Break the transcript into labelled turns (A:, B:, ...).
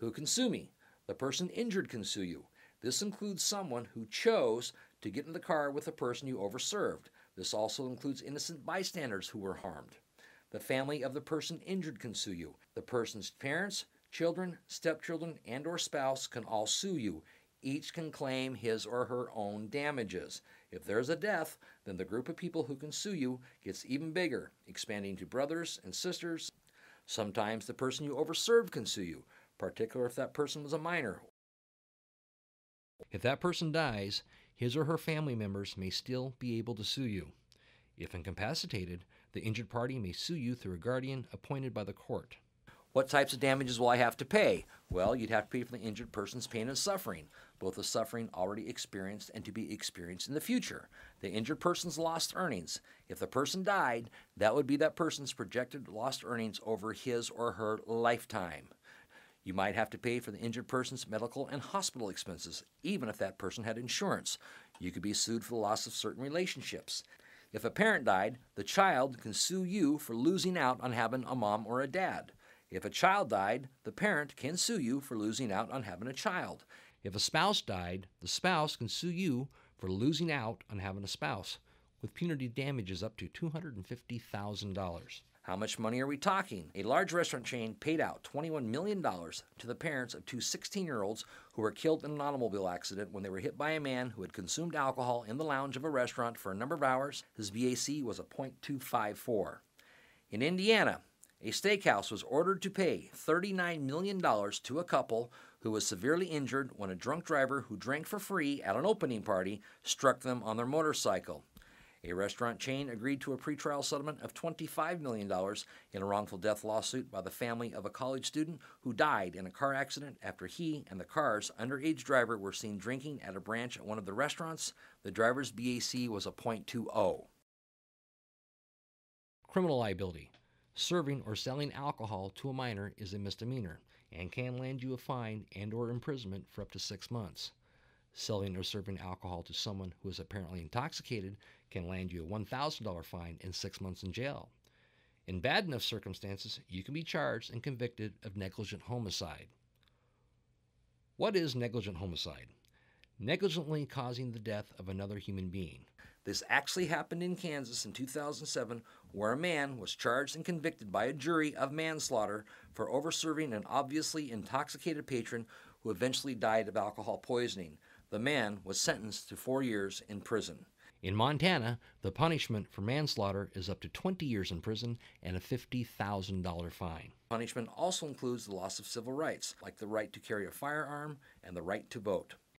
A: Who can sue me? The person injured can sue you. This includes someone who chose to get in the car with the person you overserved. This also includes innocent bystanders who were harmed. The family of the person injured can sue you. The person's parents, children, stepchildren, and or spouse can all sue you. Each can claim his or her own damages. If there's a death, then the group of people who can sue you gets even bigger, expanding to brothers and sisters. Sometimes the person you overserved can sue you, particularly if that person was a minor. If that person dies, his or her family members may still be able to sue you. If incapacitated, the injured party may sue you through a guardian appointed by the court. What types of damages will I have to pay? Well, you'd have to pay for the injured person's pain and suffering, both the suffering already experienced and to be experienced in the future. The injured person's lost earnings. If the person died, that would be that person's projected lost earnings over his or her lifetime. You might have to pay for the injured person's medical and hospital expenses, even if that person had insurance. You could be sued for the loss of certain relationships. If a parent died, the child can sue you for losing out on having a mom or a dad. If a child died, the parent can sue you for losing out on having a child. If a spouse died, the spouse can sue you for losing out on having a spouse, with punitive damages up to $250,000. How much money are we talking? A large restaurant chain paid out $21 million to the parents of two 16-year-olds who were killed in an automobile accident when they were hit by a man who had consumed alcohol in the lounge of a restaurant for a number of hours. His BAC was a .254. In Indiana, a steakhouse was ordered to pay $39 million to a couple who was severely injured when a drunk driver who drank for free at an opening party struck them on their motorcycle. A restaurant chain agreed to a pretrial settlement of $25 million in a wrongful death lawsuit by the family of a college student who died in a car accident after he and the car's underage driver were seen drinking at a branch at one of the restaurants. The driver's BAC was a .20. Criminal liability. Serving or selling alcohol to a minor is a misdemeanor and can land you a fine and or imprisonment for up to 6 months. Selling or serving alcohol to someone who is apparently intoxicated can land you a $1,000 fine and 6 months in jail. In bad enough circumstances, you can be charged and convicted of negligent homicide. What is negligent homicide? Negligently causing the death of another human being. This actually happened in Kansas in 2007, where a man was charged and convicted by a jury of manslaughter for overserving an obviously intoxicated patron who eventually died of alcohol poisoning. The man was sentenced to 4 years in prison. In Montana, the punishment for manslaughter is up to 20 years in prison and a $50,000 fine. Punishment also includes the loss of civil rights, like the right to carry a firearm and the right to vote.